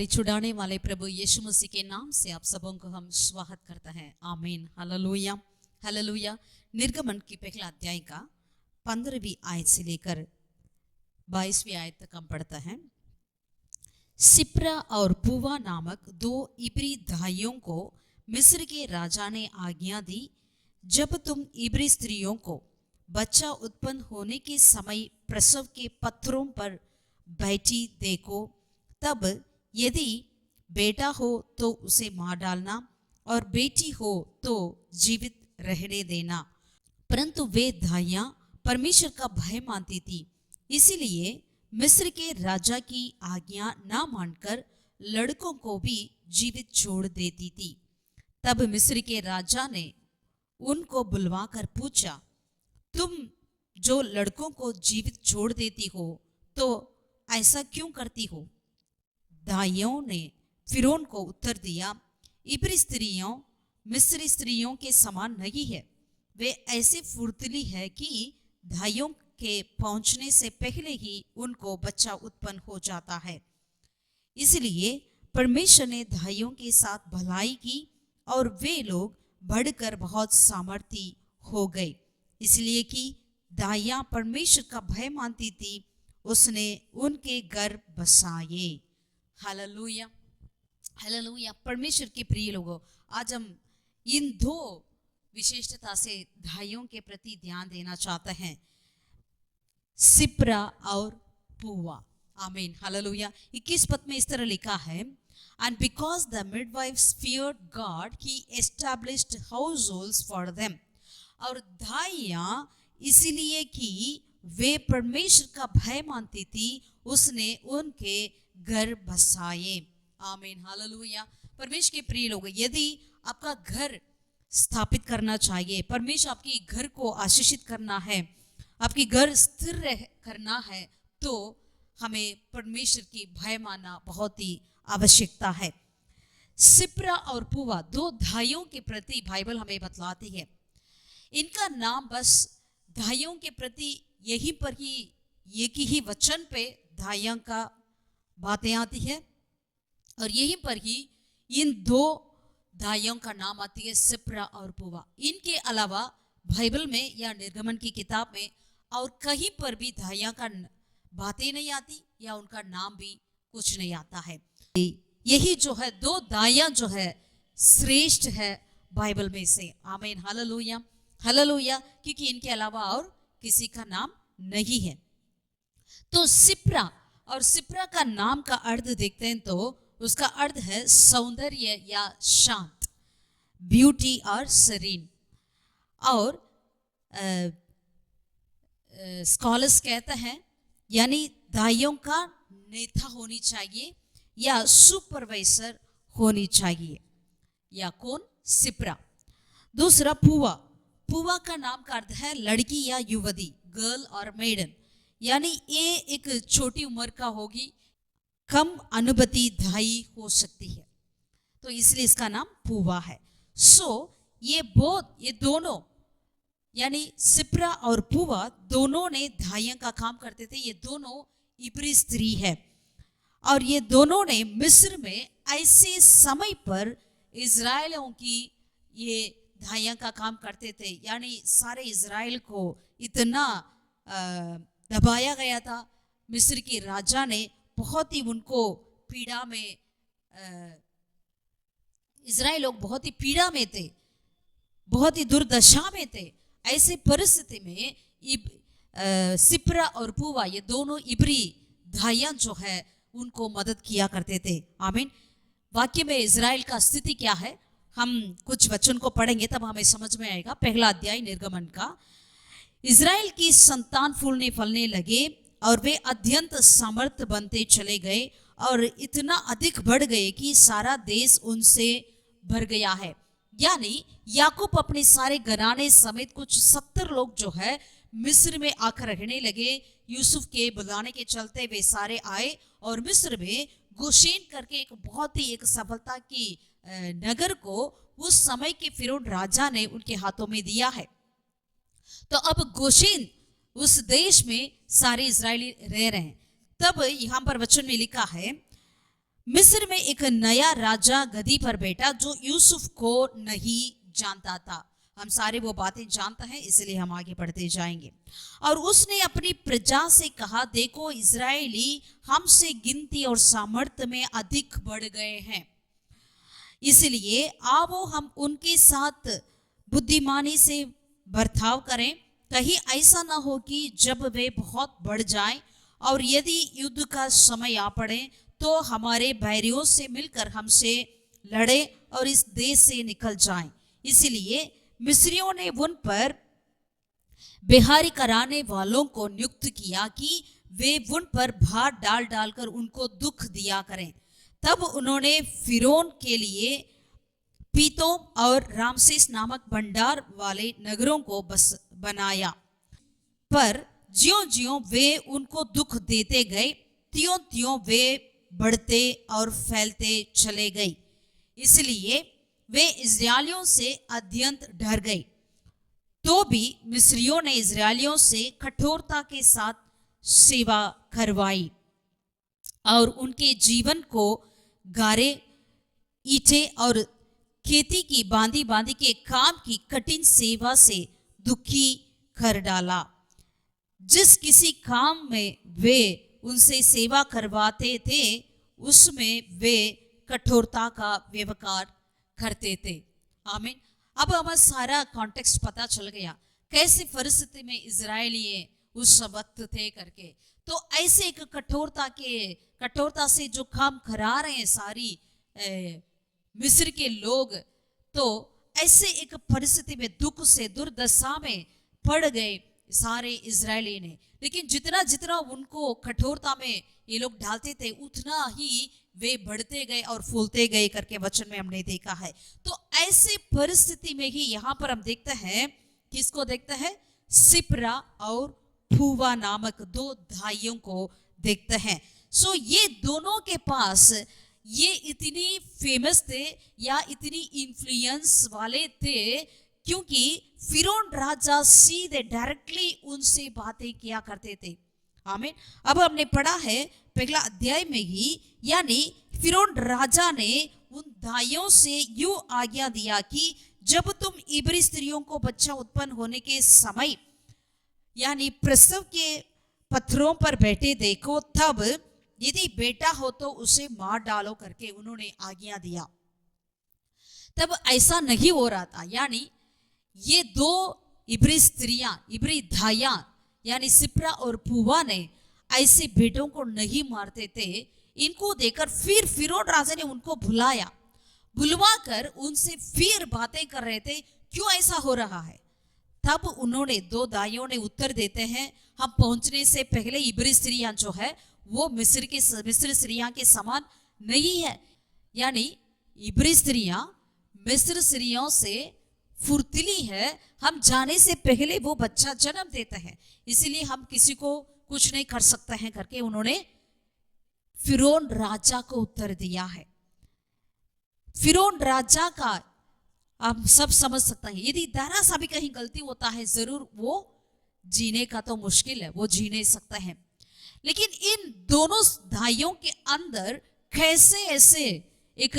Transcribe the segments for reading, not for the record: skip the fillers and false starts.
हमारे छुड़ाने वाले प्रभु यीशु मसीह के नाम से आप सबों को हम स्वागत करते हैं। आमीन, हालेलुया, हालेलुया। निर्गमन की पहला अध्याय का 15वीं आयत से लेकर 22वीं आयत तक हम पढ़ते हैं। सिप्रा और पूवा नामक दो इब्री दाइयों को मिस्र के राजा ने आज्ञा दी, जब तुम इब्री स्त्रियों को बच्चा उत्पन्न होने के समय प्रसव के पत्थरों पर बैठी देखो, तब यदि बेटा हो तो उसे मार डालना और बेटी हो तो जीवित रहने देना। परंतु वे दाइयां परमेश्वर का भय मानती थी, इसीलिए मिस्र के राजा की आज्ञा न मानकर लड़कों को भी जीवित छोड़ देती थी। तब मिस्र के राजा ने उनको बुलवाकर पूछा, तुम जो लड़कों को जीवित छोड़ देती हो तो ऐसा क्यों करती हो? दाइयों ने फिरौन को उत्तर दिया, इब्री स्त्रियों मिस्री स्त्रियों के समान नहीं है। वे ऐसे फुर्तीली है कि दाइयों के पहुंचने से पहले ही उनको बच्चा उत्पन्न हो जाता है। इसलिए परमेश्वर ने दाइयों के साथ भलाई की और वे लोग बढ़कर बहुत सामर्थी हो गए। इसलिए कि दाइयां परमेश्वर का भय मानती थी, उसने उनके गर्भ बसाए। Hallelujah, hallelujah. परमेश्वर के प्रिय लोगों, आज हम इन दो विशेषता से दाइयों के प्रति ध्यान देना चाहते हैं, सिप्रा और पूवा। आमीन, हालेलुया। 21 पद में इस तरह लिखा है, and because the midwives feared God, he established households for them। और दाइयां इसलिए कि वे परमेश्वर का भय मानती थी, उसने उनके घर बसाए। आमीन, हालेलुया। परमेश्वर के प्रिय लोग, यदि आपका घर स्थापित करना चाहिए, परमेश्वर आपकी घर को आशीषित करना है, आपकी घर स्थिर करना है, तो हमें परमेश्वर की भय मानना बहुत ही आवश्यकता है। सिप्रा और पूवा दो दाइयों के प्रति बाइबल हमें बतलाती है। इनका नाम बस दाइयों के प्रति यहीं पर ही एक ही वचन पे दाइयां का बातें आती है और यहीं पर ही इन दो दाइयों का नाम आती है, सिप्रा और पूवा। इनके अलावा बाइबल में या निर्गमन की किताब में और कहीं पर भी दाइयां का बातें नहीं आती या उनका नाम भी कुछ नहीं आता है। यही जो है दो दाइयां जो है श्रेष्ठ है बाइबल में से। आमीन, हालेलुया, हालेलुया। क्योंकि इनके अलावा और किसी का नाम नहीं है। तो सिप्रा और सिप्रा का नाम का अर्थ देखते हैं तो उसका अर्थ है सौंदर्य या शांत, ब्यूटी और सरीन। और स्कॉलर्स कहते हैं यानी दाइयों का नेता होनी चाहिए या सुपरवाइजर होनी चाहिए। या कौन? सिप्रा। दूसरा पूवा। पूवा का नाम का अर्थ है लड़की या युवती, गर्ल और मेडन। यानी ये एक छोटी उम्र का होगी, कम अनुभवी दाई हो सकती है, तो इसलिए इसका नाम पूवा है। ये दोनों यानी सिप्रा और पूवा दोनों ने दाइयां का काम करते थे। ये दोनों इब्री स्त्री है और ये दोनों ने मिस्र में ऐसे समय पर इजराइलियों की ये दाइयां का काम करते थे। यानी सारे इजराइल को इतना दबाया गया था, मिस्र के राजा ने बहुत ही उनको पीड़ा में, इजराइल लोग बहुत ही पीड़ा में थे, बहुत ही दुर्दशा में थे। ऐसे परिस्थिति में सिप्रा और पूवा ये दोनों इब्री दाइयां जो है उनको मदद किया करते थे। आमीन। वाक्य में इजराइल का स्थिति क्या है, हम कुछ वचन को पढ़ेंगे तब हमें समझ में आएगा। पहला अध्याय निर्गमन का। इजराइल की संतान फूलने फलने लगे और वे अत्यंत समर्थ बनते चले गए और इतना अधिक बढ़ गए कि सारा देश उनसे भर गया है। यानी याकूब अपने सारे घराने समेत कुछ 70 लोग जो है मिस्र में आकर रहने लगे। यूसुफ के बुलाने के चलते वे सारे आए और मिस्र में गोशेन करके एक बहुत ही एक सफलता की नगर को उस समय के फिरौन राजा ने उनके हाथों में दिया है। तो अब गोशेन उस देश में सारे इजरायली रह रहे हैं। तब यहां पर वचन में लिखा है, मिस्र में एक नया राजा गद्दी पर बैठा जो यूसुफ को नहीं जानता था। हम सारे वो बातें जानते हैं, इसलिए हम आगे बढ़ते जाएंगे। और उसने अपनी प्रजा से कहा, देखो इजरायली हमसे गिनती और सामर्थ्य में अधिक बढ़ गए हैं, इसलिए आओ हम उनके साथ बुद्धिमानी से बर्ताव करें। कहीं ऐसा ना हो कि जब वे बहुत बढ़ जाएं और यदि युद्ध का समय आ पड़े तो हमारे बैरियों से मिलकर हमसे लड़े और इस देश से निकल जाएं। इसलिए मिस्रियों ने उन पर बिहारी कराने वालों को नियुक्त किया कि वे उन पर भार डाल डालकर उनको दुख दिया करें। तब उन्होंने फिरौन के लिए पीतोम और रामसेस नामक भंडार वाले नगरों को बस बनाया, पर ज्यों ज्यों वे उनको दुख देते गए त्यों त्यों वे बढ़ते और फैलते चले गए। इसलिए वे इस्राएलियों से अत्यंत डर गए। तो भी मिस्रियों ने इस्राएलियों से कठोरता के साथ सेवा करवाई और उनके जीवन को गारे, ईंटे और खेती की बांधी बांधी के काम की कठिन सेवा से दुखी कर डाला। जिस किसी काम में वे उनसे सेवा करवाते थे उसमें वे कठोरता का व्यवहार करते थे। आमीन। अब हमें सारा कॉन्टेक्स्ट पता चल गया कैसी परिस्थिति में इजरायली उस वक्त थे करके। तो ऐसे एक कठोरता से जो काम करा रहे हैं सारी मिस्र के लोग, तो ऐसे एक परिस्थिति में दुख से दुर्दशा में पड़ गए सारे इजरायली ने। लेकिन जितना जितना उनको कठोरता में ये लोग डालते थे उतना ही वे बढ़ते गए और फूलते गए करके वचन में हमने देखा है। तो ऐसे परिस्थिति में ही यहाँ पर हम देखते हैं, किसको देखते हैं? सिप्रा और फूवा नामक दो भाइयों को देखते हैं। सो ये दोनों के पास ये इतनी फेमस थे या इतनी इन्फ्लुएंस वाले थे क्योंकि फिरौन राजा सीधे डायरेक्टली उनसे बातें किया करते थे। आमीन। अब हमने पढ़ा है पहला अध्याय में ही, यानी फिरौन राजा ने उन दाइयों से यूं आज्ञा दिया कि जब तुम इब्री स्त्रियों को बच्चा उत्पन्न होने के समय यानी प्रसव के पत्थरों पर बैठे देखो, तब यदि बेटा हो तो उसे मार डालो करके उन्होंने आज्ञा दिया। तब ऐसा नहीं हो रहा था, यानी ये दो इब्री स्त्रियां, इब्री धाइयां यानी सिप्रा और पूवा ने ऐसे बेटों को नहीं मारते थे। इनको देखकर फिर फिरौन राजा ने उनको बुलवाकर उनसे फिर बातें कर रहे थे, क्यों ऐसा हो रहा है। तब उन्होंने दो दाइयों ने उत्तर देते हैं, हम पहुंचने से पहले इब्री स्त्रियां जो है वो मिस्र स्त्रियां के समान नहीं है। यानी इब्री स्त्रियां मिस्र स्त्रियों से फुर्तीली है, हम जाने से पहले वो बच्चा जन्म देते हैं, इसीलिए हम किसी को कुछ नहीं कर सकते हैं करके उन्होंने फिरौन राजा को उत्तर दिया है। फिरौन राजा का आप सब समझ सकते हैं, यदि जरा सा भी कहीं गलती होता है जरूर वो जीने का तो मुश्किल है, वो जी नहीं सकते हैं। लेकिन इन दोनों भाइयों के अंदर कैसे ऐसे एक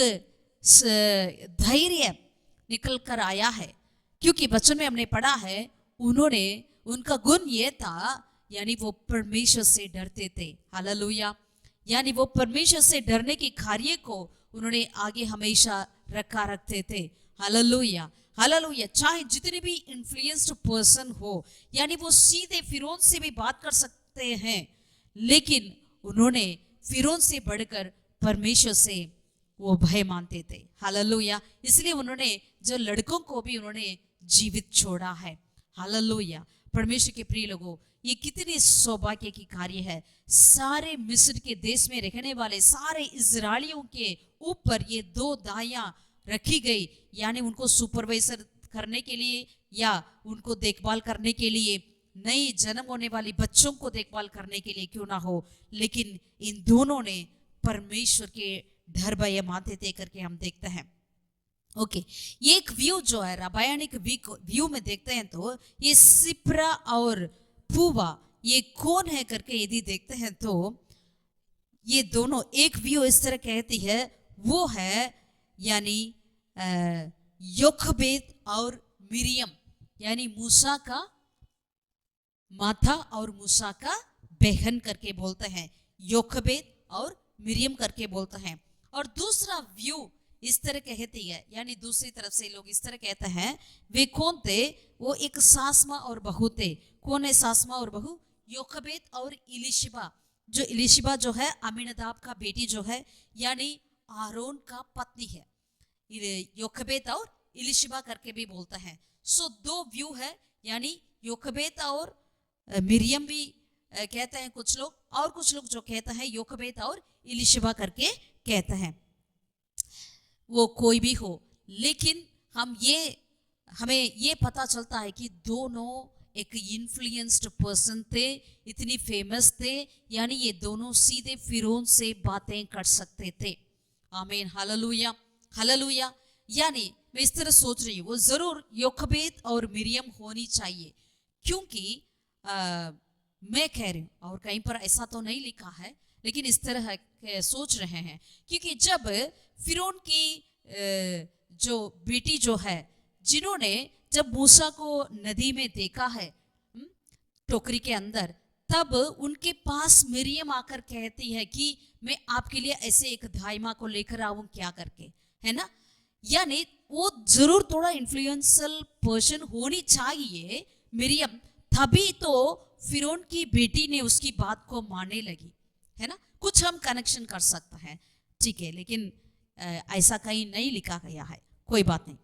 धैर्य निकल कर आया है, क्योंकि बचपन में हमने पढ़ा है उनका गुण ये था, यानी वो परमेश्वर से डरते थे। हालेलुया। यानी वो परमेश्वर से डरने की कार्य को उन्होंने आगे हमेशा रखते थे। Hallelujah, hallelujah. चाहे जितने भी इन्फ्लुएंस्ड पर्सन हो, यानी वो सीधे फिरौन से भी बात कर सकते हैं, लेकिन उन्होंने फिरौन से बढ़कर परमेश्वर से वो भय मानते थे। हालेलुया। इसलिए उन्होंने जो लड़कों को भी उन्होंने जीवित छोड़ा है। हालेलुया। परमेश्वर के प्रिय लोगों, ये कितनी सौभाग्य की कार्य है। सारे मिस्र के देश में रहने वाले सारे इजरायलियों के ऊपर ये दो दाइयां रखी गई, यानी उनको सुपरवाइजर करने के लिए या उनको देखभाल करने के लिए, नई जन्म होने वाली बच्चों को देखभाल करने के लिए क्यों ना हो, लेकिन इन दोनों ने परमेश्वर के डर भय मानते थे करके हम देखते हैं। ओके, ये एक व्यू जो है रामायणिक व्यू में देखते हैं, तो ये सिप्रा और पूवा ये कौन है करके यदि देखते हैं तो ये दोनों एक व्यू इस तरह कहती है, वो है यानी योखबेद और मिरियम, यानी मूसा का माता और मूसा का बहन करके बोलते हैं, योखबेद और मिरियम करके बोलते हैं। और दूसरा व्यू इस तरह कहती है, यानी दूसरी तरफ से लोग इस तरह कहते हैं, वे कौन थे? वो एक सास माँ और बहू थे। कौन है सास माँ और बहू? योखबेद और इलिशिबा। जो इलिशिबा जो है अमीनदाब का बेटी जो है, यानी आरोन का पत्नी है। योखबेद और इलिशिबा करके भी बोलता है। सो दो व्यू है, यानी योखबेद और मिरियम भी कहते हैं कुछ लोग, और कुछ लोग जो कहते हैं योखबेद और इलिशिबा करके कहते हैं। वो कोई भी हो, लेकिन हमें ये पता चलता है कि दोनों एक इन्फ्लुएंस्ड पर्सन थे, इतनी फेमस थे, यानी ये दोनों सीधे फिरौन से बातें कर सकते थे। आमीन, हालेलुया, हालेलुया। यानी मैं इस तरह सोच रही हूँ, वो जरूर योखबेद और मिरियम होनी चाहिए, क्योंकि मैं कह रही हूँ, और कहीं पर ऐसा तो नहीं लिखा है, लेकिन इस तरह सोच रहे हैं, क्योंकि जब फिरौन की जो बेटी जो है, जिन्होंने जब मूसा को नदी में देखा है टोकरी के अंदर, तब उनके पास मिरियम आकर कहती है कि मैं आपके लिए ऐसे एक दाइमा को लेकर आऊं क्या करके, है ना। यानी वो जरूर थोड़ा इन्फ्लुएंशियल पर्सन होनी चाहिए मिरियम, तभी तो फिरौन की बेटी ने उसकी बात को मानने लगी, है ना। कुछ हम कनेक्शन कर सकते हैं, ठीक है, लेकिन ऐसा कहीं नहीं लिखा गया है, कोई बात नहीं,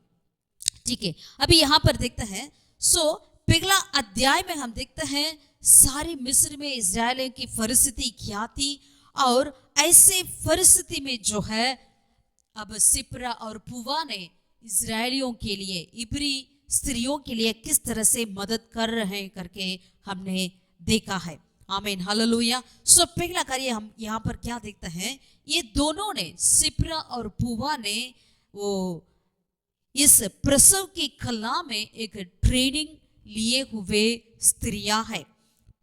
ठीक है। अभी यहां पर देखते हैं, सो पहला अध्याय में हम देखते हैं सारी मिस्र में इजराइलियों की परिस्थिति क्या थी, और ऐसे परिस्थिति में जो है अब सिप्रा और पुवा ने इजराइलियों के लिए, इब्री स्त्रियों के लिए किस तरह से मदद कर रहे हैं करके हमने देखा है। आमीन, हालेलुया। सो पहला कार्य हम यहाँ पर क्या देखते हैं, ये दोनों ने, सिप्रा और पुवा ने, वो इस प्रसव की कला में एक ट्रेनिंग लिए हुए स्त्रियां हैं,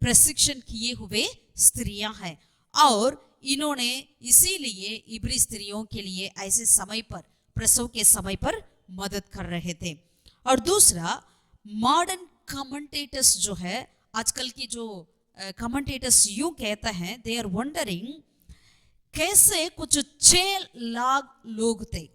प्रशिक्षण किए हुए स्त्रियां हैं, और इन्होंने इसीलिए इब्री स्त्रियों के लिए ऐसे समय पर, प्रसव के समय पर मदद कर रहे थे। और दूसरा, मॉडर्न कमेंटेटर्स जो है, आजकल की जो कमेंटेटर्स यूं कहते हैं, दे आर वंडरिंग कैसे कुछ 6 लाख लोग थे।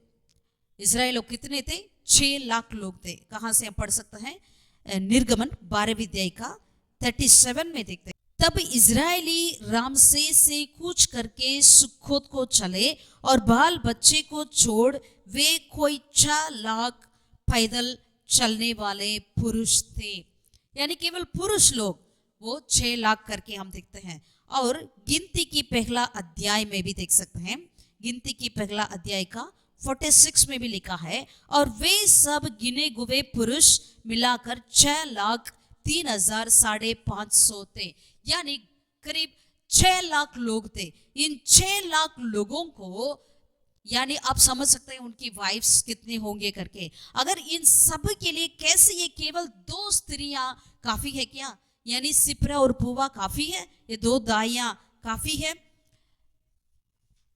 इजराइल लोग कितने थे? 6 लाख लोग थे। कहां से हम पढ़ सकते हैं? निर्गमन 12वीं अध्याय का 37 में देखते हैं। तब इजरायली रामसे से कूच करके सुक्कोत को चले, और बाल बच्चे को छोड़ वे कोई 4 लाख पैदल चलने वाले पुरुष थे। यानी केवल पुरुष लोग, वो 6 लाख करके हम देखते हैं। और गिनती की पहला अध्याय में भी देख सकते हैं, गिनती की पहला अध्याय का 46 में भी लिखा है, और वे सब गिने गुवे पुरुष मिलाकर 6,03,550 थे। यानी करीब 6 लाख लोग थे। इन 6 लाख लोगों को, यानी आप समझ सकते हैं उनकी वाइफ्स कितने होंगे करके। अगर इन सब के लिए कैसे ये केवल 2 स्त्रियां काफी है क्या? यानी सिप्रा और पुवा काफी है? ये 2 दाइयां काफी है?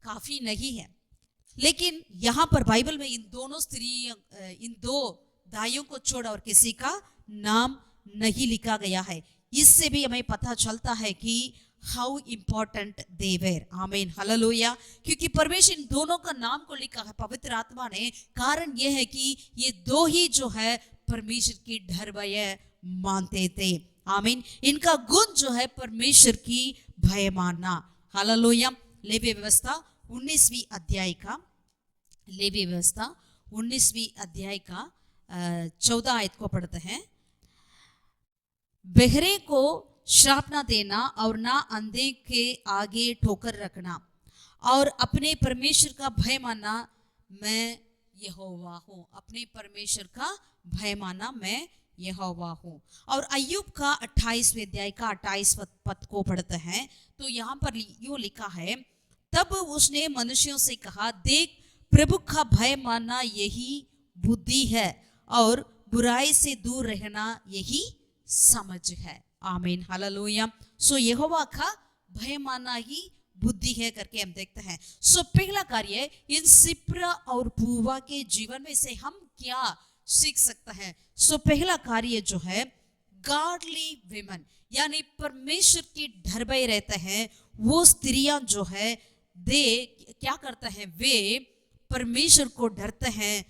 काफी नहीं है। लेकिन यहां पर बाइबल में इन दोनों स्त्रियों, इन 2 दाइयों को छोड़ और किसी का नाम नहीं लिखा गया है। इससे भी हमें पता चलता है कि हाउ इंपॉर्टेंट दे वेर। आमीन, हालेलुया। क्योंकि परमेश्वर इन दोनों का नाम को लिखा है पवित्र आत्मा ने, कारण यह है कि ये 2 ही जो है परमेश्वर की डर भय मानते थे। आमीन। इनका गुण जो है परमेश्वर की भय मानना। हालेलुया। लेवी व्यवस्था 19वीं अध्याय का, लेवी व्यवस्था 19वीं अध्याय का 14 आयत को पढ़ते हैं। बहरे को श्राप ना देना, और ना अंधे के आगे ठोकर रखना, और अपने परमेश्वर का भय मानना, मैं यहोवा हूँ। अपने परमेश्वर का भय मानना, मैं यहोवा हूँ। और अय्यूब का 28वें अध्याय का 28 पद को पढ़ते हैं, तो यहाँ पर यूं लिखा है, तब उसने मनुष्यों से कहा, देख प्रभु का भय मानना यही बुद्धि है, और बुराई से दूर रहना यही समझ है। आमीन, हालेलुया। सो यहोवा का भय मानना ही बुद्धि है करके हम देखते हैं। सो पहला कार्य, इन सिप्रा और पूवा के जीवन में से हम क्या सीख सकते हैं? सो पहला कार्य जो है, गॉडली विमेन, यानी परमेश्वर की डर भय रहते हैं वो स्त्रियां जो है, दे क्या करते हैं, वे परमेश्वर को डरते हैं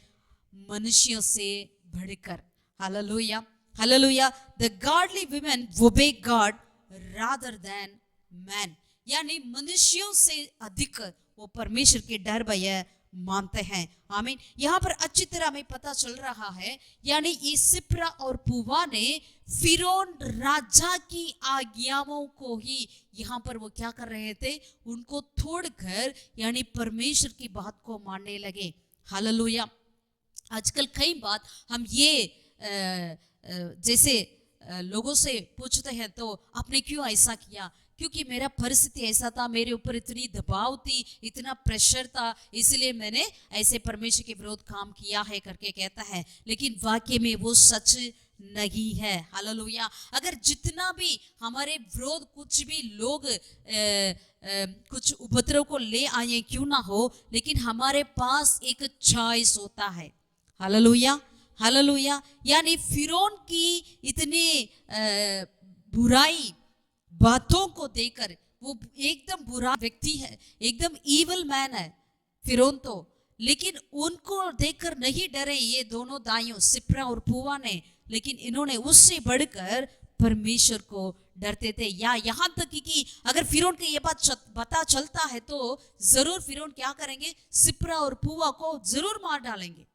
मनुष्यों से बढ़कर। Hallelujah, hallelujah. The godly women obey God rather than man, यानी मनुष्यों से अधिक वो परमेश्वर के डर भय मानते हैं। आमीन। यहाँ पर अच्छी तरह हमें पता चल रहा है, यानी ये सिप्रा और पूवा ने फिरौन राजा की आज्ञाओं को ही यहाँ पर वो क्या कर रहे थे, उनको तोड़कर यानी परमेश्वर की बात को मानने लगे। हालेलुया। आजकल कई बात हम ये जैसे लोगों से पूछते हैं तो आपने क्यों ऐसा किया, क्योंकि मेरा परिस्थिति ऐसा था, मेरे ऊपर इतनी दबाव थी, इतना प्रेशर था, इसलिए मैंने ऐसे परमेश्वर के विरोध काम किया है करके कहता है। लेकिन वाकई में वो सच नहीं है। हालेलुया। अगर जितना भी हमारे विरोध कुछ भी लोग कुछ उपद्रव को ले आए क्यों ना हो, लेकिन हमारे पास एक चॉइस होता है। Hallelujah, hallelujah. यानी फिरौन की इतनी बुराई बातों को देकर, वो एकदम बुरा व्यक्ति है, एकदम ईवल मैन है फिरौन तो, लेकिन उनको देखकर नहीं डरे ये दोनों दाइयों सिप्रा और पूवा ने, लेकिन इन्होंने उससे बढ़कर परमेश्वर को डरते थे। या यहाँ तक कि अगर फिरौन को ये बात पता चलता है तो जरूर फिरौन क्या करेंगे, सिप्रा और पूवा को जरूर मार डालेंगे,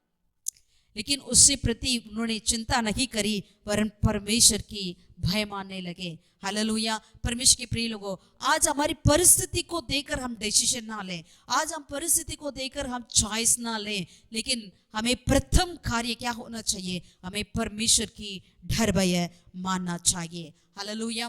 लेकिन उससे प्रति उन्होंने चिंता नहीं करी, वरन परमेश्वर की भय मानने लगे। हालेलुया। परमेश्वर के प्रिय लोगों, आज हमारी परिस्थिति को देखकर हम डिसीजन ना लें, आज हम परिस्थिति को देखकर हम चॉइस ना लें, लेकिन हमें प्रथम कार्य क्या होना चाहिए, हमें परमेश्वर की डर भय मानना चाहिए। हालेलुया।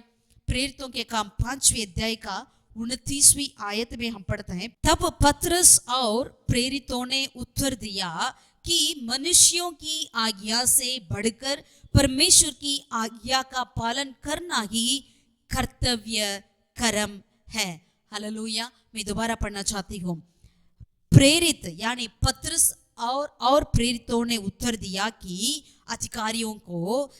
प्रेरितों के काम 5वें अध्याय का 29वीं आयत में हम पढ़ते हैं, तब पतरस और प्रेरितों ने उत्तर दिया कि मनुष्यों की आज्ञा से बढ़कर परमेश्वर की आज्ञा का पालन करना ही कर्तव्य कर्म है। हालेलुया। मैं दोबारा पढ़ना चाहती हूँ। प्रेरित यानी पतरस और प्रेरितों ने उत्तर दिया कि अधिकारियों को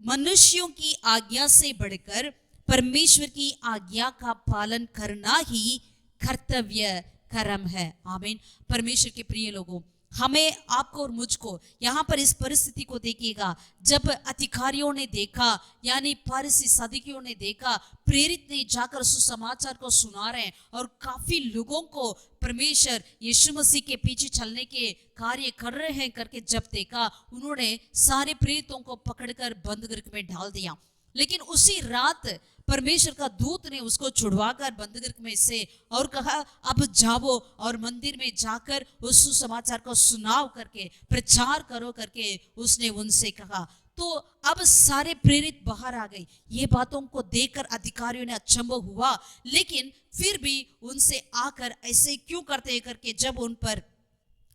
मनुष्यों की आज्ञा से बढ़कर परमेश्वर की आज्ञा का पालन करना ही कर्तव्य कर्म है। आमीन। परमेश्वर के प्रिय लोगों, हमें, आपको और मुझको यहाँ पर इस परिस्थिति को देखिएगा, जब अधिकारियों ने देखा यानी फरीसी सदुकियों ने देखा प्रेरित ने जाकर सुसमाचार को सुना रहे हैं और काफी लोगों को परमेश्वर यीशु मसीह के पीछे चलने के कार्य कर रहे हैं करके जब देखा, उन्होंने सारे प्रेरितों को पकड़कर बंदगृह में डाल दिया। लेकिन उसी रात परमेश्वर का दूत ने उसको छुड़वाकर बंदगृह में से और कहा, अब जाओ और मंदिर में जाकर उस सुसमाचार को सुनाओ करके प्रचार करो करके उसने उनसे कहा। तो अब सारे प्रेरित बाहर आ गए। ये बातों को देखकर अधिकारियों ने अचंभव हुआ, लेकिन फिर भी उनसे आकर ऐसे क्यों करते करके जब उन पर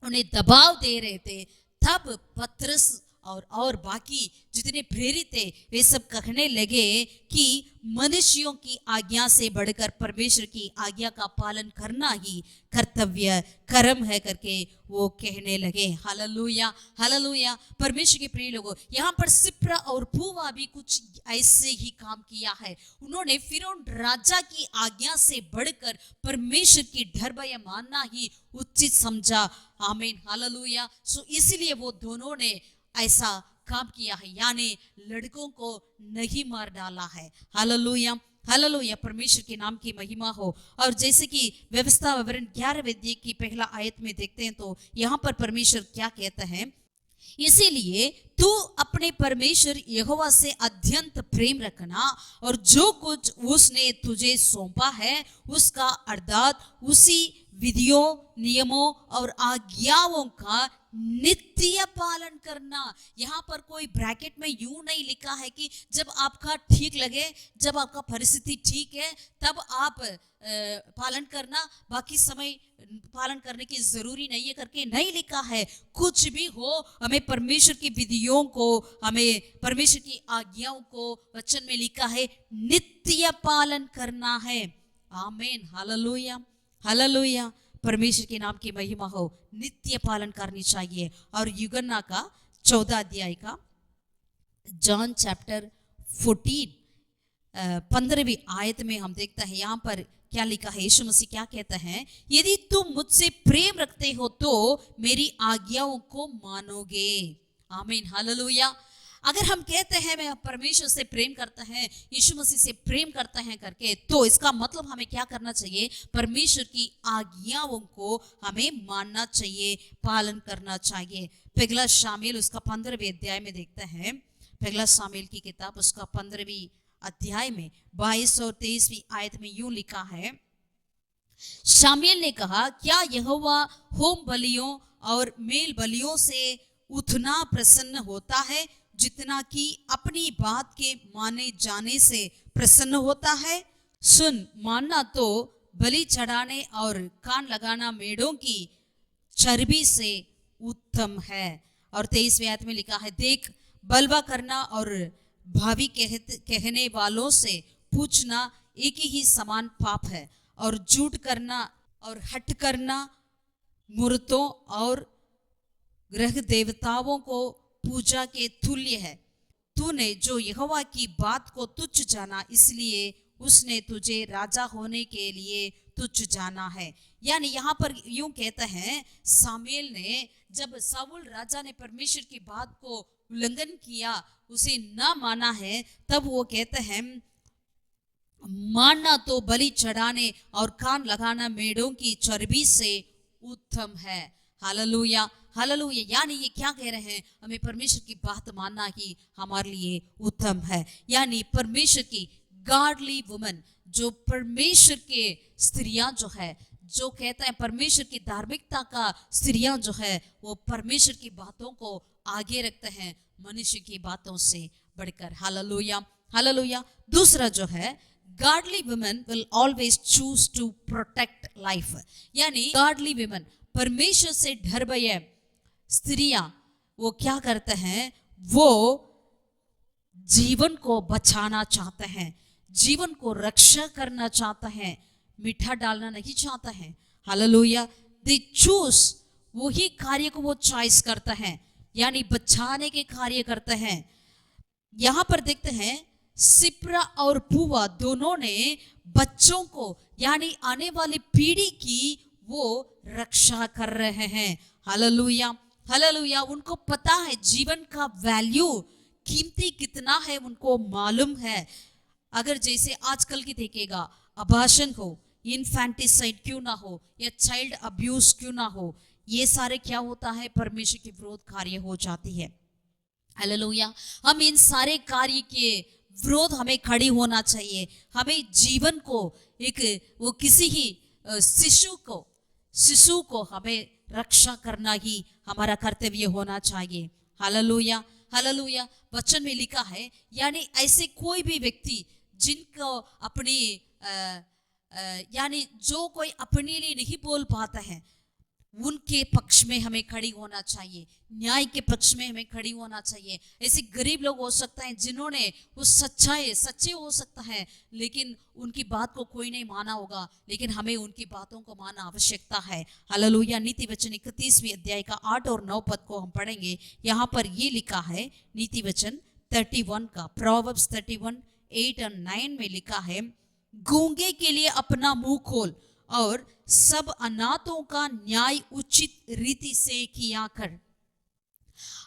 उन्हें दबाव दे रहे थे, तब पतरस और बाकी जितने प्रेरित थे वे सब कहने लगे कि मनुष्यों की आज्ञा से बढ़कर परमेश्वर की आज्ञा का पालन करना ही कर्तव्य कर्म है करके वो कहने लगे। Hallelujah, hallelujah. परमेश्वर के प्रिय लोगों, यहाँ पर सिप्रा और पूवा भी कुछ ऐसे ही काम किया है। उन्होंने फिरौन राजा की आज्ञा से बढ़कर परमेश्वर की डर भय मानना ही उचित समझा। आमीन, हालेलुया। सो इसलिए वो दोनों ने ऐसा काम किया है, यानी लड़कों को नहीं मार डाला है। Hallelujah, hallelujah. परमेश्वर के नाम की महिमा हो। और जैसे कि व्यवस्था विवरण 11वें अध्याय की पहला आयत में देखते हैं तो यहाँ पर परमेश्वर क्या कहता है, इसीलिए तू अपने परमेश्वर यहोवा से अत्यंत प्रेम रखना और जो कुछ उसने तुझे सौंपा है उसका अर्थात उसी विधियों, नियमों और आज्ञाओं का नित्य पालन करना। यहाँ पर कोई ब्रैकेट में यूं नहीं लिखा है कि जब आपका ठीक लगे, जब आपका परिस्थिति ठीक है तब आप पालन करना, बाकी समय पालन करने की जरूरी नहीं है करके नहीं लिखा है। कुछ भी हो, हमें परमेश्वर की विधियों को, हमें परमेश्वर की आज्ञाओं को वचन में लिखा है नित्य पालन करना है। आमीन, हालेलुया, हालेलुया। परमेश्वर के नाम की महिमा हो। नित्य पालन करनी चाहिए। और यूहन्ना का 14 अध्याय का जॉन चैप्टर 14 15वीं आयत में हम देखते हैं यहाँ पर क्या लिखा है। यीशु मसीह क्या कहता है, यदि तुम मुझसे प्रेम रखते हो तो मेरी आज्ञाओं को मानोगे। आमीन, हालेलुया। अगर हम कहते हैं मैं परमेश्वर से प्रेम करता है, यीशु मसीह से प्रेम करता है करके, तो इसका मतलब हमें क्या करना चाहिए? परमेश्वर की आज्ञाओं को हमें मानना चाहिए, पालन करना चाहिए। पहला शामिल उसका 15वें अध्याय में देखते हैं। पहला शामिल की किताब उसका 15वीं अध्याय में 22 और 23वीं आयत में यूं लिखा है, शामिल ने कहा, क्या यहोवा होम बलियों और मेल बलियों से उतना प्रसन्न होता है जितना कि अपनी बात के माने जाने से प्रसन्न होता है? सुन, मानना तो बलि चढ़ाने और कान लगाना मेढ़ों की चर्बी से उत्तम है। और 23वें आयत में लिखा है, देख, बलवा करना और भावी कहने वालों से पूछना एक ही समान पाप है, और झूठ करना और हट करना मूर्तों और ग्रह देवताओं को पूजा के तुल्य है। तूने जो यहोवा की बात को तुच्छ जाना, इसलिए उसने तुझे राजा होने के लिए तुच्छ जाना है। यानी यहाँ पर यूं कहता है, सामुएल ने जब साउल राजा ने परमेश्वर की बात को उल्लंघन किया, उसे ना माना है, तब वो कहते हैं, मानना तो बलि चढ़ाने और कान लगाना मेढ़ों की चर्बी से उत्तम है। Hallelujah, hallelujah. यानी ये क्या कह रहे हैं? हमें परमेश्वर की बात मानना ही हमारे लिए उत्तम है। यानी परमेश्वर की गॉडली वुमन, जो परमेश्वर के स्त्रियां जो है, जो कहता है परमेश्वर की धार्मिकता का स्त्रियां जो है, वो परमेश्वर की बातों को आगे रखते हैं मनुष्य की बातों से बढ़कर। Hallelujah, hallelujah. दूसरा जो है, godly woman will always choose to protect life. यानी गॉडली वुमन, परमेश्वर से डर भय स्त्रियां, वो क्या करते हैं? वो जीवन को बचाना चाहते हैं, जीवन को रक्षा करना चाहता है, मीठा डालना नहीं चाहता है। हालेलुया। दे चूज, वही कार्य को वो चॉइस करता है, यानी बचाने के कार्य करते हैं। यहां पर देखते हैं, सिप्रा और पुआ दोनों ने बच्चों को, यानी आने वाली पीढ़ी की वो रक्षा कर रहे हैं। Hallelujah, hallelujah. उनको पता है जीवन का वैल्यू, कीमती कितना है, उनको मालूम है। अगर जैसे आजकल की देखेगा, अबार्शन हो, इनफैंटिसाइड क्यों ना हो, या चाइल्ड अब्यूज क्यों ना हो, ये सारे क्या होता है? परमेश्वर के विरोध कार्य हो जाती है। हालेलुया। हम इन सारे कार्य के विरोध हमें खड़ी होना चाहिए। हमें जीवन को एक वो किसी ही शिशु को हमें रक्षा करना ही हमारा कर्तव्य होना चाहिए। Hallelujah, hallelujah. वचन में लिखा है, यानी ऐसे कोई भी व्यक्ति जिनको अपनी यानी जो कोई अपने लिए नहीं बोल पाता है, उनके पक्ष में हमें खड़ी होना चाहिए, न्याय के पक्ष में हमें खड़ी होना चाहिए। ऐसे गरीब लोग हो सकते हैं जिन्होंने वो सच्चे हो सकता है, लेकिन उनकी बात को कोई नहीं माना होगा, लेकिन हमें उनकी बातों को मानना आवश्यकता है। हालेलुया। नीति वचन 31वें अध्याय का 8 और 9 पद को हम पढ़ेंगे। यहाँ पर ये लिखा है, नीति वचन 31 का, प्रोवर्ब्स 31 8 और 9 में लिखा है, गूंगे के लिए अपना मुंह खोल और सब अनाथों का न्याय उचित रीति से किया कर।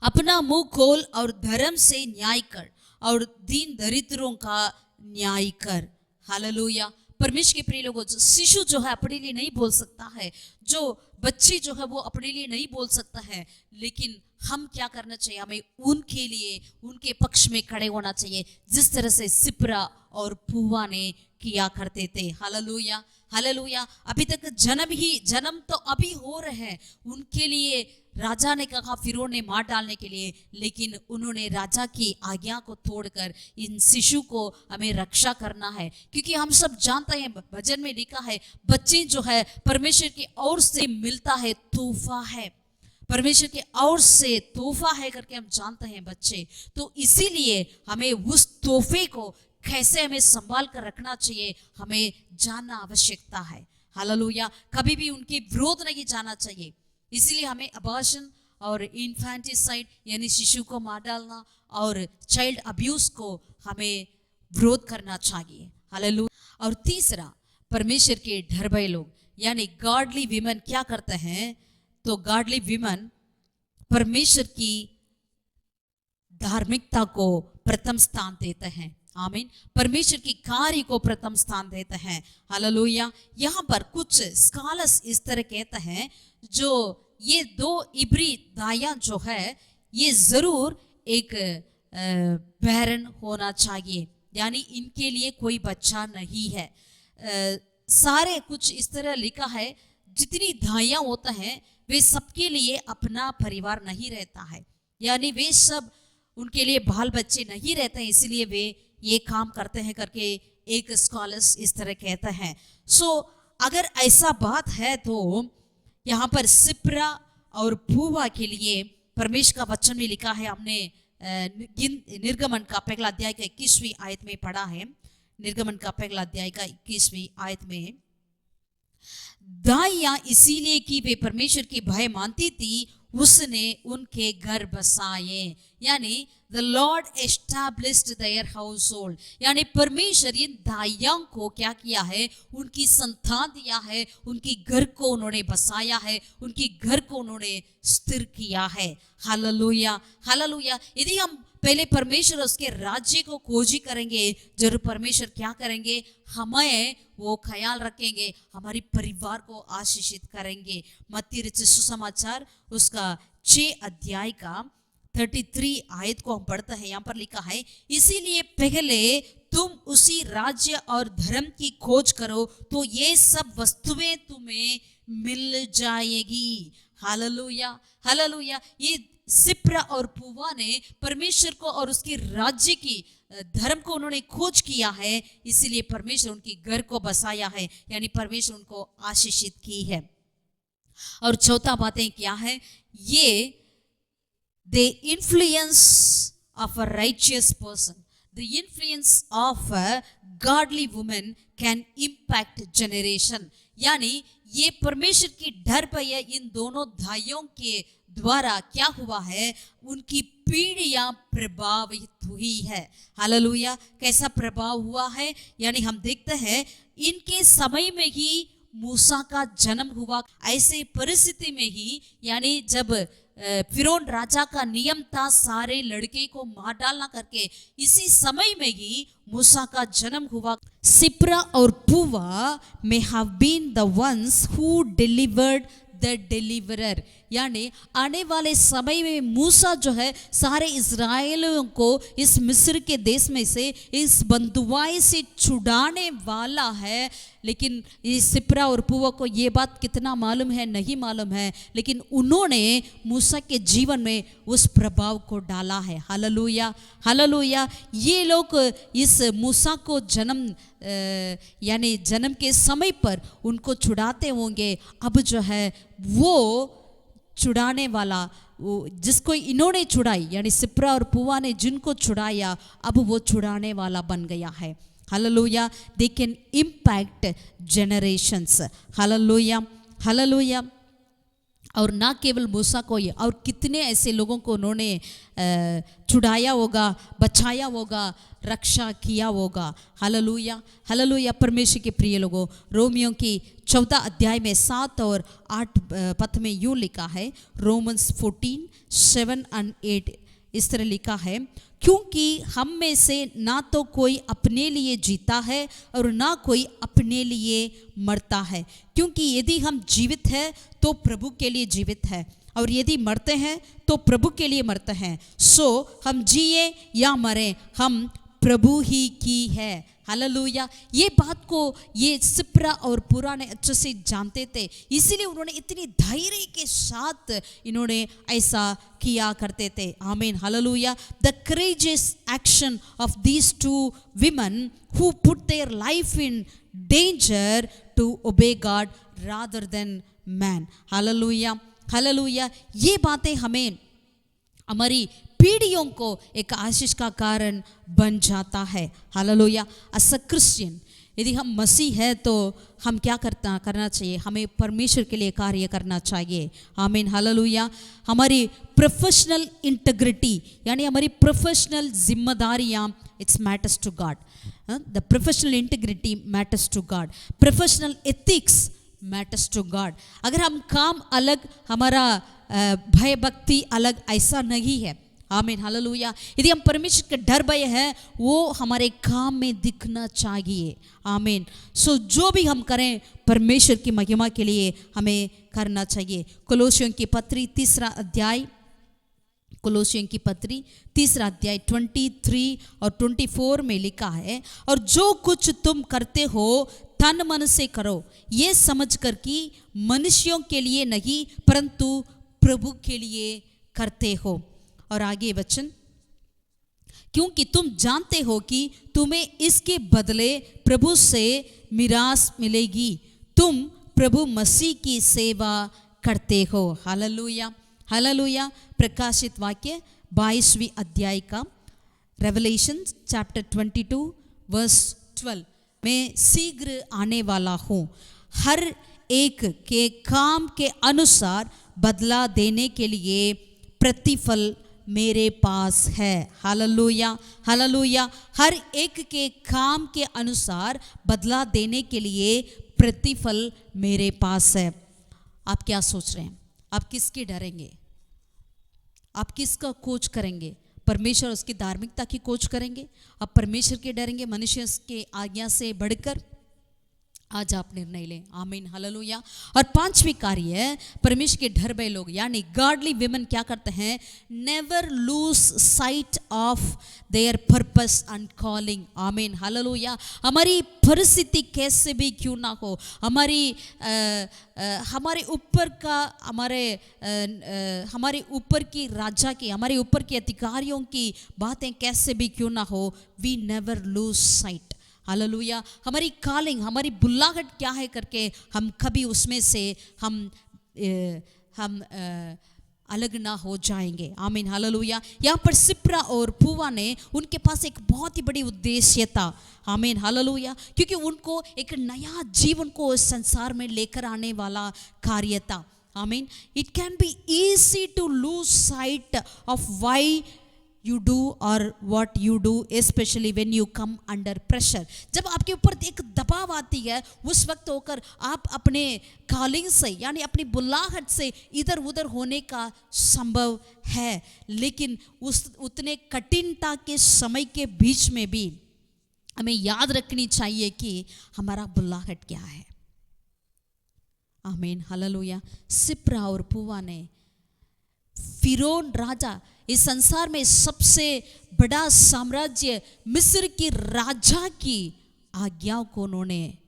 अपना मुंह खोल और धर्म से न्याय कर और दीन दरिद्रों का न्याय कर। हालेलुया। परमेश्वर के प्रिय लोगों, शिशु जो है अपने लिए नहीं बोल सकता है, जो बच्ची जो है वो अपने लिए नहीं बोल सकता है, लेकिन हम क्या करना चाहिए? हमें उनके लिए, उनके पक्ष में खड़े होना चाहिए, जिस तरह से सिप्रा और पुआ ने किया करते थे। Hallelujah, hallelujah. अभी तक जन्म तो अभी हो रहे हैं, उनके लिए राजा ने कहा फिरौन ने मार डालने के लिए, लेकिन उन्होंने राजा की आज्ञा को तोड़कर इन शिशु को हमें रक्षा करना है, क्योंकि हम सब जानते हैं, भजन में लिखा है, बच्चे जो है परमेश्वर की ओर से मिलता है, तोहफा है, परमेश्वर के ओर से तोहफा है करके हम जानते हैं बच्चे। तो इसीलिए हमें उस तोहफे को कैसे हमें संभाल कर रखना चाहिए, हमें जानना आवश्यकता है। हालेलुया। कभी भी उनके विरोध नहीं जाना चाहिए। इसलिए हमें अबॉर्शन और इन्फेंटिसाइड यानी शिशु को मार डालना और चाइल्ड अब्यूज को हमें विरोध करना चाहिए। हालेलुया। और तीसरा, परमेश्वर के डर भय लोग यानी गॉडली विमेन क्या करते हैं, तो गॉडली विमेन परमेश्वर की धार्मिकता को प्रथम स्थान देते हैं। आमीन। परमेश्वर की कार्य को प्रथम स्थान देते हैं। हालेलुया। यहाँ पर कुछ स्कॉलर्स इस तरह कहते हैं, जो ये दो इब्री दाया जो है ये जरूर एक बैरन होना चाहिए, यानी इनके लिए कोई बच्चा नहीं है। सारे कुछ इस तरह लिखा है, जितनी दाया होता है वे सबके लिए अपना परिवार नहीं रहता है, यानी वे सब उनके लिए बाल बच्चे नहीं रहते हैं, इसलिए वे ये काम करते हैं करके एक स्कॉलर्स इस तरह कहते हैं। सो अगर ऐसा बात है तो यहाँ पर सिप्रा और पूवा के लिए परमेश्वर का वचन में लिखा है। हमने निर्गमन का पहला अध्याय का 21वीं आयत में पढ़ा है। निर्गमन का पहला अध्याय का 21वीं आयत में, दाइयां इसीलिए कि वे परमेश्वर की भय मानती थी, उसने उनके घर बसाए, यानी the Lord established their house hold, यानी परमेश्वर इन दाइयों को क्या किया है, उनकी संतान दिया है, उनकी घर को उन्होंने बसाया है, उनकी घर को उन्होंने स्थिर किया है। हालेलुया। हालेलुया। यदि हम पहले परमेश्वर उसके राज्य को खोजी करेंगे, जरूर परमेश्वर क्या करेंगे, हमें वो ख्याल रखेंगे, हमारी परिवार को आशीषित करेंगे। मत्ती रचित सुसमाचार उसका 6 अध्याय का 33 आयत को हम पढ़ते हैं। यहाँ पर लिखा है, इसीलिए पहले तुम उसी राज्य और धर्म की खोज करो तो ये सब वस्तुएं तुम्हें मिल जाएगी। हालेलुया। हालेलुया। ये सिप्रा और पूवा ने परमेश्वर को और उसके राज्य की धर्म को उन्होंने खोज किया है, इसीलिए परमेश्वर उनकी घर को बसाया है, यानी परमेश्वर उनको आशीषित की है। और चौथा बातें क्या है, ये the influence of a righteous person, the influence of a godly woman can impact generation, यानी ये परमेश्वर की डर भय इन दोनों दाइयों के द्वारा क्या हुआ है, उनकी पीढ़ियां प्रभावित हुई है। हालेलुया। कैसा प्रभाव हुआ है, यानी हम देखते हैं इनके समय में ही मूसा का जन्म हुआ। ऐसे परिस्थिति में ही, यानी जब फिरौन राजा का नियम था सारे लड़के को मार डालना करके, इसी समय में ही मूसा का जन्म हुआ। सिप्रा और पूवा may have been the ones who delivered the deliverer, यानी आने वाले समय में मूसा जो है सारे इस्राएलियों को इस मिस्र के देश में से, इस बंधुआई से छुड़ाने वाला है। लेकिन ये सिप्रा और पूवा को ये बात कितना मालूम है नहीं मालूम है, लेकिन उन्होंने मूसा के जीवन में उस प्रभाव को डाला है। हालेलुया। हालेलुया। ये लोग इस मूसा को जन्म यानी जन्म के समय पर उनको छुड़ाते होंगे। अब जो है वो छुड़ाने वाला, वो जिसको इन्होंने छुड़ाई, यानी सिप्रा और पूवा ने जिनको छुड़ाया, अब वो छुड़ाने वाला बन गया है। Hallelujah. They can impact generations. Hallelujah. Hallelujah. और ना केवल मूसा को ही, और कितने ऐसे लोगों को उन्होंने छुड़ाया होगा, बचाया होगा, रक्षा किया होगा। हालेलुया। हालेलुया। परमेश्वर के प्रिय लोगों, रोमियो की 14 अध्याय में 7 और 8 पद में यूँ लिखा है, रोमन्स 14:7 और 8 इस तरह लिखा है, क्योंकि हम में से ना तो कोई अपने लिए जीता है और ना कोई अपने लिए मरता है, क्योंकि यदि हम जीवित हैं तो प्रभु के लिए जीवित है, और यदि मरते हैं तो प्रभु के लिए मरते हैं। सो हम जिए या मरें, हम प्रभु ही की है। हालेलुया। ये बात को ये सिप्रा और पूरा ने अच्छे से जानते थे, इसीलिए उन्होंने इतनी धैर्य के साथ इन्होंने ऐसा किया करते थे। आमीन। Hallelujah. The courageous action of these two women who put their life in danger to obey God rather than man. Hallelujah. Hallelujah. ये बातें हमें हमारी पीढ़ियों को एक आशीष का कारण बन जाता है। हालेलुया। एज अ क्रिश्चियन, यदि हम मसीह है तो हम क्या करना चाहिए? हमें परमेश्वर के लिए कार्य करना चाहिए। आमीन, हालेलुया। हमारी प्रोफेशनल इंटीग्रिटी यानी हमारी प्रोफेशनल जिम्मेदारियां, it's matters to God. The professional integrity matters to God, professional ethics matters to God. अगर हम काम अलग, हमारा भय भक्ति अलग, ऐसा नहीं है। आमीन, हालेलुया। यदि हम परमेश्वर के डर भय है, वो हमारे काम में दिखना चाहिए। आमीन। सो जो भी हम करें परमेश्वर की महिमा के लिए हमें करना चाहिए। कोलोसियों की पत्री 3 अध्याय, कोलोसियों की पत्री 3 अध्याय 23 और 24 में लिखा है, और जो कुछ तुम करते हो तन मन से करो, ये समझकर कि मनुष्यों के लिए नहीं परंतु प्रभु के लिए करते हो। और आगे वचन, क्योंकि तुम जानते हो कि तुम्हें इसके बदले प्रभु से मिरास मिलेगी, तुम प्रभु मसीह की सेवा करते हो। Hallelujah, hallelujah. प्रकाशित वाक्य 22वीं अध्याय का, रेवलेशन चैप्टर 22 वर्स 12, मैं शीघ्र आने वाला हूँ, हर एक के काम के अनुसार बदला देने के लिए प्रतिफल मेरे पास है। Hallelujah, hallelujah. हर एक के काम के अनुसार बदला देने के लिए प्रतिफल मेरे पास है। आप क्या सोच रहे हैं? आप किसके डरेंगे? आप किसका खोज करेंगे? परमेश्वर उसकी धार्मिकता की खोज करेंगे? आप परमेश्वर के डरेंगे मनुष्य के आज्ञा से बढ़कर? आज आप निर्णय लें। आमीन, हालेलुया। और 5वीं कार्य, परमेश्वर के डर भय लोग यानी गॉडली विमेन क्या करते हैं? Never lose sight of their purpose and calling. आमीन, हालेलुया। हमारी परिस्थिति कैसे भी क्यों ना हो, हमारे ऊपर का, हमारे ऊपर की राजा की, हमारे ऊपर के अधिकारियों की बातें कैसे भी क्यों ना हो, we never lose sight. Hallelujah. हमारी कॉलिंग, हमारी बुलाहट क्या है करके हम कभी उसमें से हम अलग ना हो जाएंगे। आमीन, हालेलुया। यहाँ पर सिप्रा और पूवा ने, उनके पास एक बहुत ही बड़ी उद्देश्य था। आमीन, हालेलुया। क्योंकि उनको एक नया जीवन को इस संसार में लेकर आने वाला कार्य था। आमीन। It can be easy to lose sight of why you do or what you do, especially when you come under pressure। जब आपके ऊपर एक दबाव आती है, उस वक्त होकर आप अपने कॉलिंग से यानी अपनी बुलाहट से इधर उधर होने का संभव है। लेकिन उतने कठिनता के समय के बीच में भी हमें याद रखनी चाहिए कि हमारा बुलाहट क्या है। आमीन, हालेलुया। सिप्रा और पूवा ने फिरौन राजा, इस संसार में सबसे बड़ा साम्राज्य मिस्र की राजा की आज्ञाओं को उन्होंने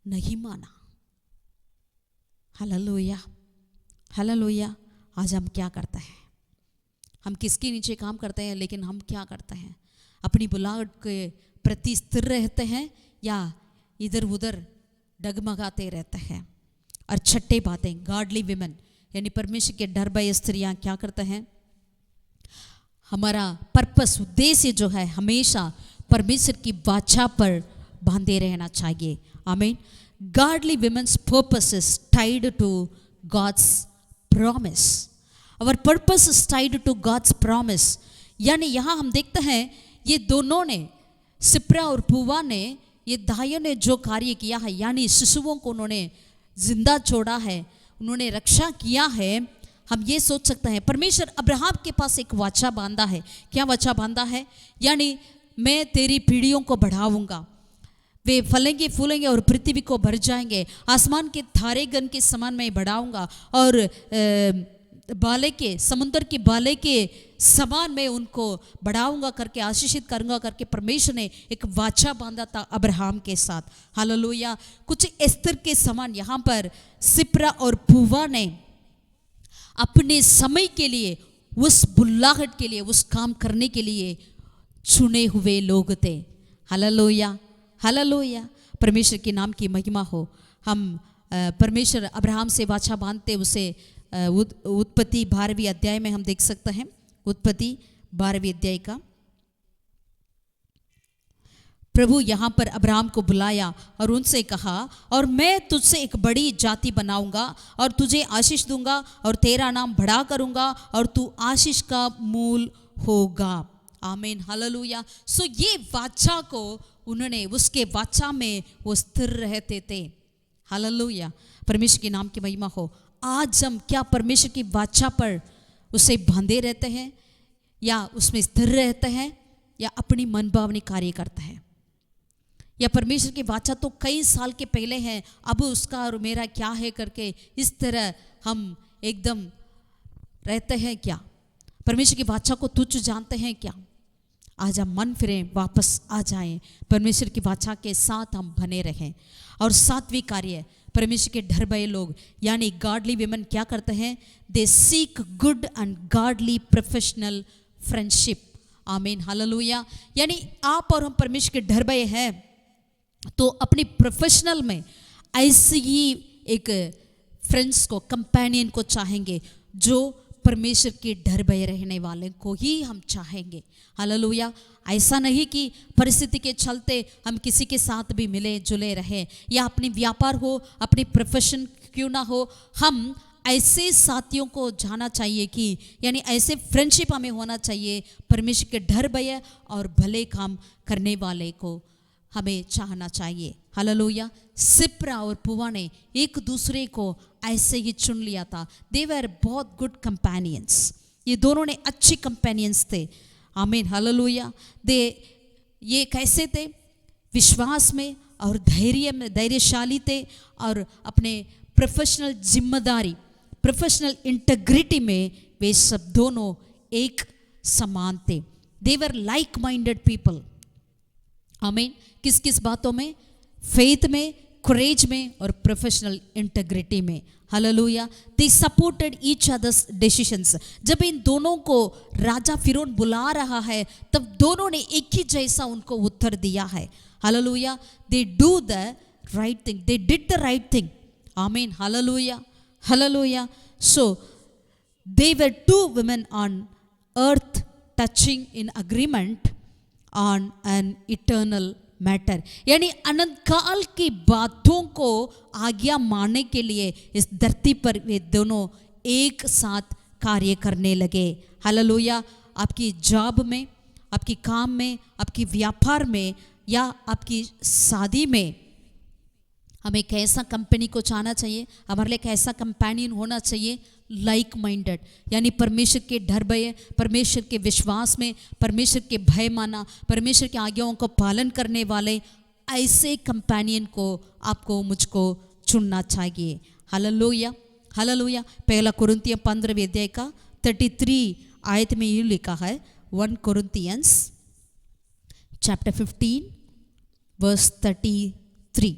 नहीं माना। Hallelujah, hallelujah. आज हम क्या करते हैं? हम किसके नीचे काम करते हैं, लेकिन हम क्या करते हैं? अपनी बुलाहट के प्रति स्थिर रहते हैं या इधर उधर डगमगाते रहते हैं? और छठे बातें, गॉडली विमेन यानी परमेश्वर के डर भय स्त्रियां क्या करते हैं? हमारा पर्पस, उद्देश्य जो है, हमेशा परमेश्वर की वाचा पर बांधे रहना चाहिए। आमीन। Godly women's purpose is tied to God's promise. Our purpose is tied to God's promise. यानी यहाँ हम देखते हैं ये दोनों ने, सिप्रा और पूवा ने, ये दाइयों ने जो कार्य किया है, यानी शिशुओं को उन्होंने जिंदा छोड़ा है, उन्होंने रक्षा किया है। हम ये सोच सकते हैं परमेश्वर अब्राहम के पास एक वाचा बांधा है। क्या वाचा बांधा है? यानी मैं तेरी पीढ़ियों को बढ़ाऊंगा, वे फलेंगे फूलेंगे और पृथ्वी को भर जाएंगे, आसमान के तारे गण के समान मैं बढ़ाऊंगा और बाले के, समुद्र के बाले के समान मैं उनको बढ़ाऊंगा करके, आशीषित करूंगा करके परमेश्वर ने एक वाचा बांधा था अब्राहम के साथ। हालेलुया। कुछ एस्तर के समान यहाँ पर सिप्रा और पूवा ने अपने समय के लिए, उस बुलाहट के लिए, उस काम करने के लिए चुने हुए लोग थे। Hallelujah, hallelujah. परमेश्वर के नाम की महिमा हो। हम परमेश्वर अब्राहम से वाचा बांधते, उसे उत्पत्ति 12वीं अध्याय में हम देख सकते हैं। उत्पत्ति 12वीं अध्याय का प्रभु यहाँ पर अब्राहम को बुलाया और उनसे कहा, और मैं तुझसे एक बड़ी जाति बनाऊंगा और तुझे आशीष दूंगा और तेरा नाम बड़ा करूंगा और तू आशीष का मूल होगा। आमीन, हालेलुया। सो ये वाचा को उन्होंने, उसके वाचा में वो स्थिर रहते थे। हालेलुया, परमेश्वर के नाम की महिमा हो। आज हम क्या परमेश्वर की वाचा पर उसे बांधे रहते हैं, या उसमें स्थिर रहते हैं, या अपनी मनभावनी कार्य करते हैं? या परमेश्वर की वाचा तो कई साल के पहले है, अब उसका और मेरा क्या है करके इस तरह हम एकदम रहते हैं क्या? परमेश्वर की वाचा को तुच्छ जानते हैं क्या? आज हम मन फिरें, वापस आ जाएं, परमेश्वर की वाचा के साथ हम बने रहें। और सातवीं कार्य, परमेश्वर के डर भय लोग यानी गॉडली विमेन क्या करते हैं? They seek good and godly professional friendship. आमीन, हालेलुया। यानी आप और हम परमेश्वर के डर भय हैं तो अपनी प्रोफेशनल में ऐसे ही एक फ्रेंड्स को, कंपेनियन को चाहेंगे जो परमेश्वर के डर भय रहने वाले को ही हम चाहेंगे। हालेलुया। ऐसा नहीं कि परिस्थिति के चलते हम किसी के साथ भी मिले जुले रहे, या अपनी व्यापार हो, अपनी प्रोफेशन क्यों ना हो, हम ऐसे साथियों को जाना चाहिए कि यानी ऐसे फ्रेंडशिप हमें होना चाहिए, परमेश्वर के डर भय और भले काम करने वाले को हमें चाहना चाहिए। हालेलुया। सिप्रा और पुआ ने एक दूसरे को ऐसे ही चुन लिया था। दे वर बहुत गुड कंपेनियंस, ये दोनों ने अच्छे कंपेनियंस थे। आमीन, हालेलुया। ये कैसे थे? विश्वास में और धैर्य में, धैर्यशाली थे, और अपने प्रोफेशनल जिम्मेदारी, प्रोफेशनल इंटेग्रिटी में वे सब दोनों एक समान थे। दे वर लाइक माइंडेड पीपल। आमीन। किस किस बातों में? फेथ में, करेज में और प्रोफेशनल इंटेग्रिटी में। Hallelujah. They supported each others decisions. जब इन दोनों को राजा फिरौन बुला रहा है तब दोनों ने एक ही जैसा उनको उत्तर दिया है। Hallelujah. They do the right thing, they did the right thing. Amen, hallelujah, hallelujah. So they were two women on earth touching in agreement on an eternal matter. यानी अनंत काल की बातों को आज्ञा मानने के लिए इस धरती पर वे दोनों एक साथ कार्य करने लगे। हालेलुया। आपकी जॉब में, आपकी काम में, आपकी व्यापार में, या आपकी शादी में हमें कैसा कंपनी को चाहना चाहिए? हमारे लिए कैसा कंपेनियन होना चाहिए? लाइक माइंडेड, यानी परमेश्वर के डर भय, परमेश्वर के विश्वास में, परमेश्वर के भय माना, परमेश्वर की आज्ञाओं को पालन करने वाले ऐसे कंपेनियन को आपको मुझको चुनना चाहिए। Hallelujah, hallelujah. पहला कुरिन्थियों 15वें अध्याय का 33 आयत में ये लिखा है, 1 Corinthians chapter 15 verse 33।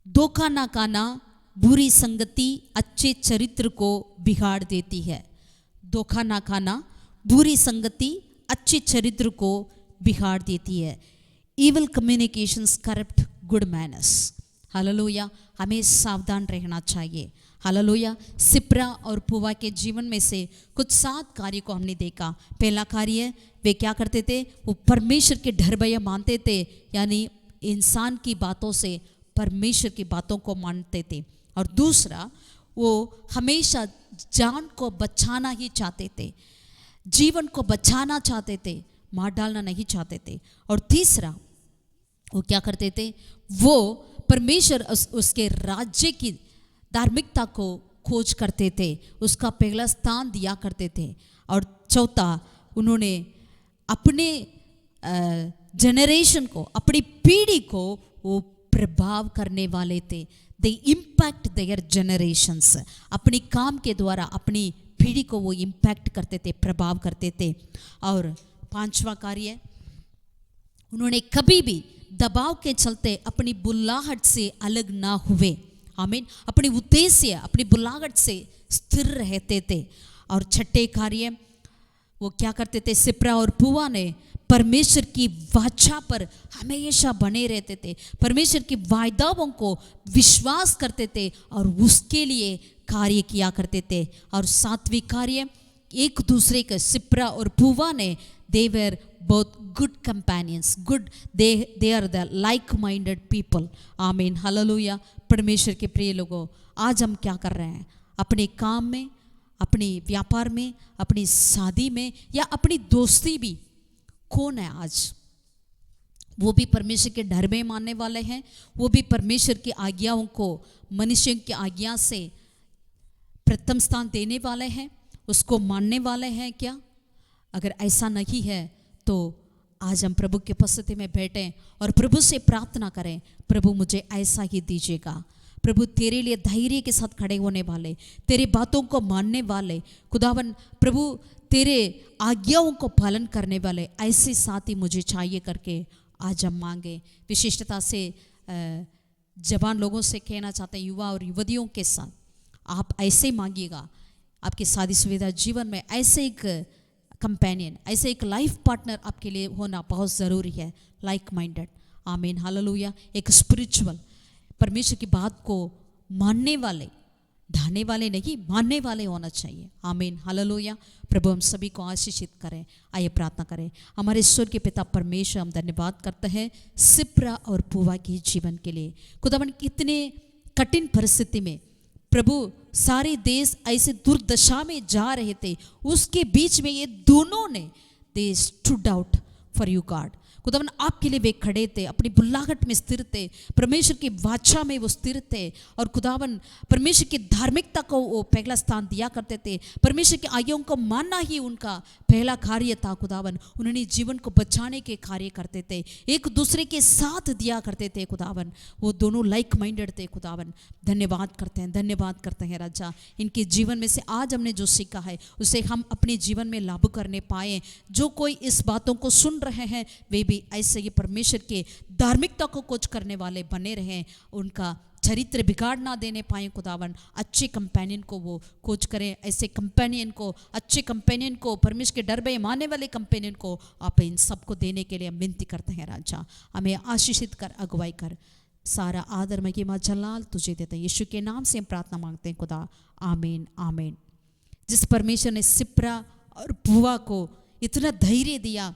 धोखा ना खाना बुरी संगति अच्छे चरित्र को बिगाड़ देती है। धोखा ना खाना बुरी संगति अच्छे चरित्र को बिगाड़ देती है। Evil communications corrupt good manners. Hallelujah. हमें सावधान रहना चाहिए। हालेलुया। सिप्रा और पुआ के जीवन में से कुछ 7 कार्य को हमने देखा। पहला कार्य, वे क्या करते थे? वो परमेश्वर के डर भय मानते थे, यानी इंसान की बातों से परमेश्वर की बातों को मानते थे। और दूसरा, वो हमेशा जान को बचाना ही चाहते थे, जीवन को बचाना चाहते थे, मार डालना नहीं चाहते थे। और तीसरा, वो क्या करते थे? वो परमेश्वर उसके राज्य की धार्मिकता को खोज करते थे, उसका पहला स्थान दिया करते थे। और चौथा, उन्होंने अपने जनरेशन को, अपनी पीढ़ी को वो प्रभाव करने वाले थे। दे इम्पैक्ट देयर जनरेशंस। अपनी काम के द्वारा अपनी पीढ़ी को वो इम्पैक्ट करते थे, प्रभाव करते थे। और 5वां कार्य, उन्होंने कभी भी दबाव के चलते अपनी बुलाहट से अलग ना हुए। आमीन। अपनी उद्देश्य, अपनी बुलाहट से स्थिर रहते थे। और 6ठे कार्य, वो क्या करते थे, सिप्रा और पुआ ने परमेश्वर की वाचा पर हमेशा बने रहते थे, परमेश्वर की वायदाओं को विश्वास करते थे और उसके लिए कार्य किया करते थे। और सातवीं कार्य, एक दूसरे के, सिप्रा और पुआ ने they were both good companions, good, they are the like minded people. आमीन, हालेलुया। परमेश्वर के प्रिय लोगों, आज हम क्या कर रहे हैं अपने काम में, अपने व्यापार में, अपनी शादी में या अपनी दोस्ती भी, कौन है आज वो भी परमेश्वर के डर में मानने वाले हैं, वो भी परमेश्वर की आज्ञाओं को मनुष्य की आज्ञा से प्रथम स्थान देने वाले हैं, उसको मानने वाले हैं क्या? अगर ऐसा नहीं है तो आज हम प्रभु के उपस्थिति में बैठें और प्रभु से प्रार्थना करें, प्रभु मुझे ऐसा ही दीजिएगा। प्रभु तेरे लिए धैर्य के साथ खड़े होने वाले, तेरी बातों को मानने वाले, खुदावन प्रभु तेरे आज्ञाओं को पालन करने वाले ऐसे साथी मुझे चाहिए करके आज हम मांगे। विशिष्टता से जवान लोगों से कहना चाहते हैं, युवा और युवतियों के साथ आप ऐसे मांगिएगा। आपकी शादी सुविधा जीवन में ऐसे एक कंपेनियन, ऐसे एक लाइफ पार्टनर आपके लिए होना बहुत ज़रूरी है, लाइक माइंडेड। आमीन, हालेलुया। एक स्पिरिचुअल, परमेश्वर की बात को मानने वाले, ढाने वाले नहीं, मानने वाले होना चाहिए। आमीन, हालेलुया। प्रभु हम सभी को आशीषित करें। आइए प्रार्थना करें। हमारे ईश्वर के पिता परमेश्वर, हम धन्यवाद करते हैं सिप्रा और पुआ के जीवन के लिए। खुदावन कितने कठिन परिस्थिति में प्रभु सारे देश ऐसे दुर्दशा में जा रहे थे, उसके बीच में ये दोनों ने they stood out for you God. खुदावन आपके लिए वे खड़े थे, अपनी बुल्लाहट में स्थिर थे, परमेश्वर की वाचा में वो स्थिर थे और खुदावन परमेश्वर की धार्मिकता को वो पहला स्थान दिया करते थे। परमेश्वर की आज्ञाओं को मानना ही उनका पहला कार्य था। खुदावन उन्होंने जीवन को बचाने के कार्य करते थे, एक दूसरे के साथ दिया करते थे। खुदावन वो दोनों लाइक माइंडेड थे। खुदावन धन्यवाद करते हैं, धन्यवाद करते हैं राजा। इनके जीवन में से आज हमने जो सीखा है उसे हम अपने जीवन में लागू करने पाए। जो कोई इस बातों को सुन रहे हैं वे भी ऐसे ही परमेश्वर के धार्मिकता को कोच करने वाले बने रहें, उनका चरित्र बिगाड़ ना देने पाए। खुदावन अच्छे कंपेनियन को वो कोच करें, ऐसे कंपेनियन को, अच्छे कंपेनियन को, परमेश्वर के डर में मानने वाले कंपेनियन को आप इन सबको देने के लिए हम विनती करते हैं राजा। हमें आशीषित कर, अगुवाई कर। सारा आदर महिमा जलाल तुझे देते हैं, यीशु के नाम से हम प्रार्थना मांगते हैं खुदा, आमीन, आमीन। जिस परमेश्वर ने सिप्रा और पुआ को इतना धैर्य दिया,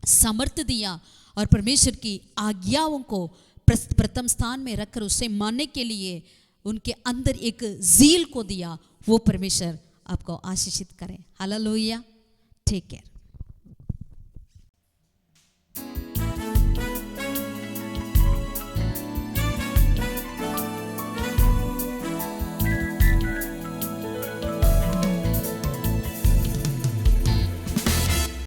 सामर्थ्य दिया और परमेश्वर की आज्ञाओं को प्रथम स्थान में रखकर उसे मानने के लिए उनके अंदर एक ज़ील को दिया, वो परमेश्वर आपको आशीषित करें। हालेलुया। Take care.